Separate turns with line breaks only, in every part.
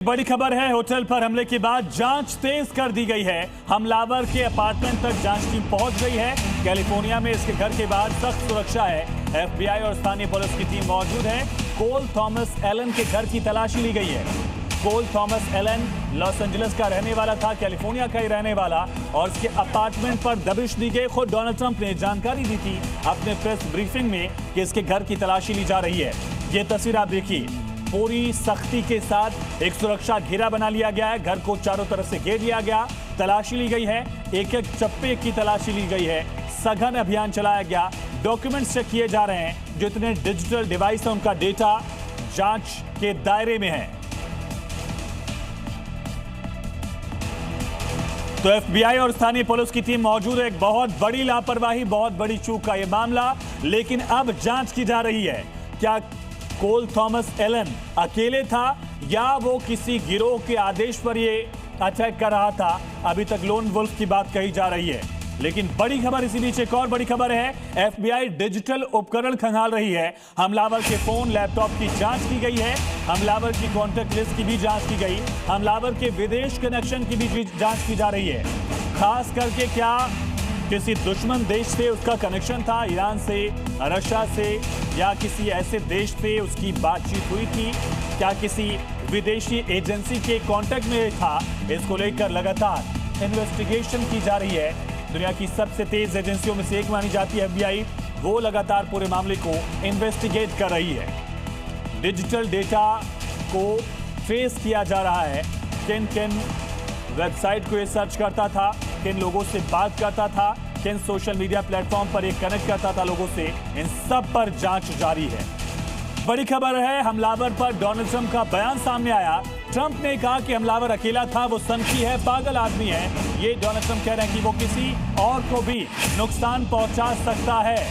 बड़ी खबर है, होटल पर हमले के बाद जांच तेज कर दी गई है। हमलावर के अपार्टमेंट तक जांच टीम पहुंच गई है। कैलिफोर्निया में इसके घर के बाद सख्त सुरक्षा है। एफबीआई और स्थानीय पुलिस की टीम मौजूद है। कोल थॉमस एलन के घर की तलाशी ली गई है। कोल थॉमस एलन लॉस एंजलिस का रहने वाला था, कैलिफोर्निया का ही रहने वाला, और इसके अपार्टमेंट पर दबिश दी गई। खुद डोनाल्ड ट्रंप ने जानकारी दी थी अपने प्रेस ब्रीफिंग में कि इसके घर की तलाशी ली जा रही है। ये तस्वीर आप देखिए, पूरी सख्ती के साथ एक सुरक्षा घेरा बना लिया गया है। घर को चारों तरफ से घेर लिया गया, तलाशी ली गई है, एक एक चप्पे की तलाशी ली गई है, सघन अभियान चलाया गया, डॉक्यूमेंट्स चेक किए जा रहे हैं। जितने डिजिटल डिवाइस हैं उनका डेटा जांच के दायरे में है। तो एफबीआई और स्थानीय पुलिस की टीम मौजूद है। एक बहुत बड़ी लापरवाही, बहुत बड़ी चूक का यह मामला, लेकिन अब जांच की जा रही है। क्या कोल थॉमस एलन अकेले था या वो किसी गिरोह के आदेश पर ये अटैक कर रहा था? अभी तक लोन वुल्फ की बात कही जा रही है, लेकिन बड़ी खबर इसी बीच एक और बड़ी खबर है। एफबीआई डिजिटल उपकरण खंगाल रही है। हमलावर के फोन, लैपटॉप की जांच की गई है। हमलावर की कॉन्टैक्ट लिस्ट की भी जांच की गई। हमलावर के विदेश कनेक्शन की भी जांच की जा रही है। खास करके क्या किसी दुश्मन देश से उसका कनेक्शन था, ईरान से, रशिया से, या किसी ऐसे देश से उसकी बातचीत हुई थी? क्या किसी विदेशी एजेंसी के कांटेक्ट में था? इसको लेकर लगातार इन्वेस्टिगेशन की जा रही है। दुनिया की सबसे तेज एजेंसियों में से एक मानी जाती है एफबीआई, वो लगातार पूरे मामले को इन्वेस्टिगेट कर रही है। डिजिटल डेटा को ट्रेस किया जा रहा है। किन किन वेबसाइट को ये सर्च करता था, किन लोगों से बात करता था, किन सोशल मीडिया प्लेटफॉर्म पर ये कनेक्ट करता था लोगों से, इन सब पर जांच जारी है। बड़ी खबर है, हमलावर पर डोनाल्ड ट्रंप का बयान सामने आया। ट्रंप ने कहा कि हमलावर अकेला था, वो सनकी है, पागल आदमी है। ये डोनाल्ड ट्रंप कह रहे हैं कि वो किसी और को भी नुकसान पहुंचा सकता है।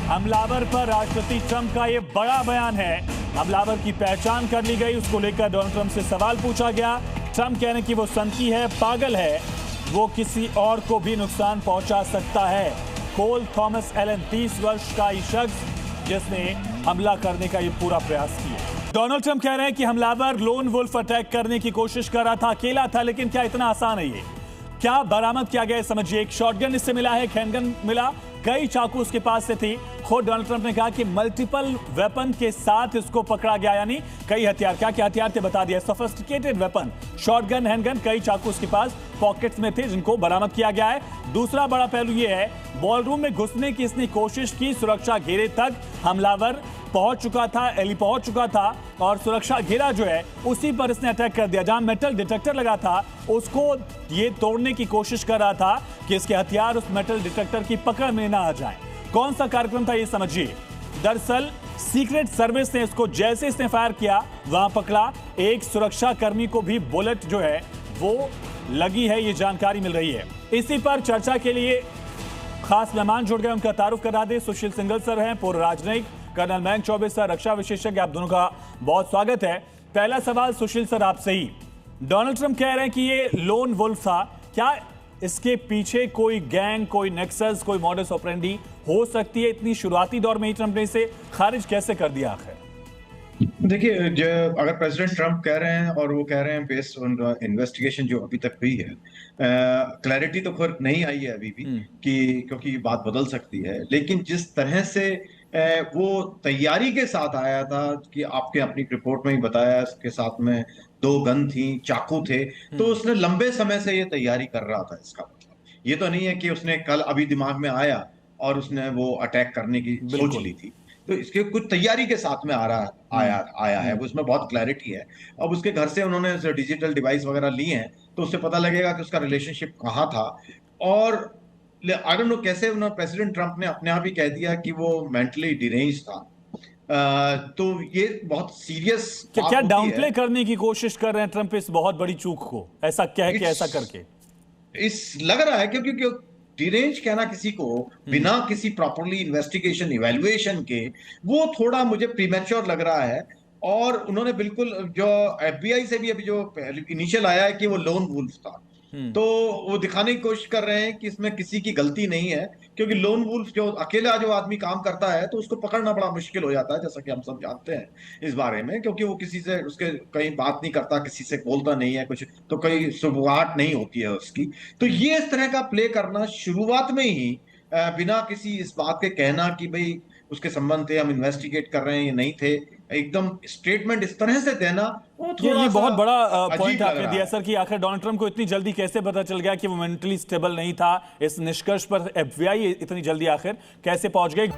हमलावर पर राष्ट्रपति ट्रंप का ये बड़ा बयान है। हमलावर की पहचान कर ली गई, उसको लेकर डोनाल्ड ट्रंप से सवाल पूछा गया। ट्रंप कह रहे हैं कि वो सनकी है, पागल है, वो किसी और को भी नुकसान पहुंचा सकता है। कोल थॉमस एलन 30 वर्ष का ही शख्स जिसने हमला करने का ये पूरा प्रयास किया। डोनाल्ड ट्रंप कह रहे हैं कि हमलावर लोन वुल्फ अटैक करने की कोशिश कर रहा था, अकेला था, लेकिन क्या इतना आसान है ये? क्या बरामद किया गया समझिए। एक शॉटगन इससे मिला है, एक हैंडगन मिला, कई चाकू उसके पास से थी। खुद डोनाल्ड ट्रंप ने कहा कि मल्टीपल वेपन के साथ इसको पकड़ा गया, यानी कई हथियार। क्या क्या हथियार थे बता दिया, सोफिस्टिकेटेड वेपन, शॉटगन, हैंडगन, कई चाकू उसके पास पॉकेट्स में थे जिनको बरामद किया गया है। दूसरा बड़ा पहलू यह है, बॉलरूम में घुसने की इसने कोशिश की, सुरक्षा घेरे तक हमलावर पहुंच चुका था, एली पहुंच चुका था, और सुरक्षा घेरा जो है उसी पर इसने अटैक कर दिया। जहां मेटल डिटेक्टर लगा था उसको ये तोड़ने की कोशिश कर रहा था कि इसके हथियार उस मेटल डिटेक्टर की पकड़ में ना आ जाएं। कौन सा कार्यक्रम था ये समझिए। दरअसल सीक्रेट सर्विस ने इसको जैसे इसने फायर किया वहां पकड़ा। एक सुरक्षा कर्मी को भी बुलेट जो है वो लगी है, ये जानकारी मिल रही है। इसी पर चर्चा के लिए खास मेहमान जुड़ गए, उनका तारुफ करा दे। सुशील सिंघल सर हैं, पूर्व राजनयिक, कर्नल मयंक चौबे सर, रक्षा विशेषज्ञ। आप दोनों का बहुत स्वागत है। पहला सवाल सुशील सर आपसे ही। डोनाल्ड ट्रंप कह रहे हैं कि ये लोन वुल्फ था, क्या इसके पीछे कोई गैंग, कोई नेक्सस, कोई मॉडस ऑपरेंडी हो सकती है? इतनी शुरुआती दौर में ही ट्रंप ने इसे खारिज कैसे कर दिया आखिर?
देखिए, अगर प्रेसिडेंट ट्रंप कह रहे हैं और वो कह रहे हैं बेस्ड ऑन इन्वेस्टिगेशन जो अभी तक हुई है, क्लैरिटी तो खैर नहीं आई है अभी भी कि क्योंकि बात बदल सकती है, लेकिन जिस तरह से वो तैयारी के साथ आया था कि आपके अपनी रिपोर्ट में ही बताया, इसके साथ में 2 गन थी, चाकू थे, तो उसने लंबे समय से ये तैयारी कर रहा था। इसका मतलब ये तो नहीं है कि उसने कल अभी दिमाग में आया और उसने वो अटैक करने की सोच ली थी। तो इसके कुछ तैयारी के साथ में आया है, वो उसमें बहुत क्लैरिटी है। अब उसके घर से उन्होंने डिजिटल डिवाइस वगैरह ली हैं, तो उससे पता लगेगा कि उसका रिलेशनशिप कहाँ था। और आई डोंट नो कैसे उन्होंने, प्रेसिडेंट ट्रंप ने अपने आप ही कह दिया कि वो मेंटली डिरेंज था। तो ये बहुत सीरियस
क्या डाउनप्ले करने की कोशिश कर रहे हैं ट्रंप इस बहुत बड़ी चूक को, ऐसा कह के, ऐसा करके?
लग रहा है क्योंकि डिरेंज कहना किसी को बिना किसी प्रॉपरली इन्वेस्टिगेशन इवैल्यूएशन के, वो थोड़ा मुझे प्रीमेच्योर लग रहा है। और उन्होंने बिल्कुल, जो एफबीआई से भी अभी जो इनिशियल आया है कि वो लोन वुल्फ था, तो वो दिखाने की कोशिश कर रहे हैं कि इसमें किसी की गलती नहीं है, क्योंकि लोन वुल्फ जो अकेला जो आदमी काम करता है तो उसको पकड़ना बड़ा मुश्किल हो जाता है, जैसा कि हम सब जानते हैं इस बारे में, क्योंकि वो किसी से उसके कहीं बात नहीं करता, किसी से बोलता नहीं है कुछ, तो कहीं शुरुआत नहीं होती है उसकी। तो ये इस तरह का प्ले करना शुरुआत में ही बिना किसी इस बात के कहना कि भाई उसके संबंध थे, हम इन्वेस्टिगेट कर रहे हैं, ये नहीं थे, एकदम स्टेटमेंट इस तरह से देना, वो थोड़ा
ये
सा
बहुत बड़ा
अजीब
पॉइंट
लग
आपने
रहा
दिया
है।
सर कि आखिर डोनाल्ड ट्रंप को इतनी जल्दी कैसे पता चल गया कि वो मेंटली स्टेबल नहीं था। इस निष्कर्ष पर एफबीआई इतनी जल्दी आखिर कैसे पहुंच गई।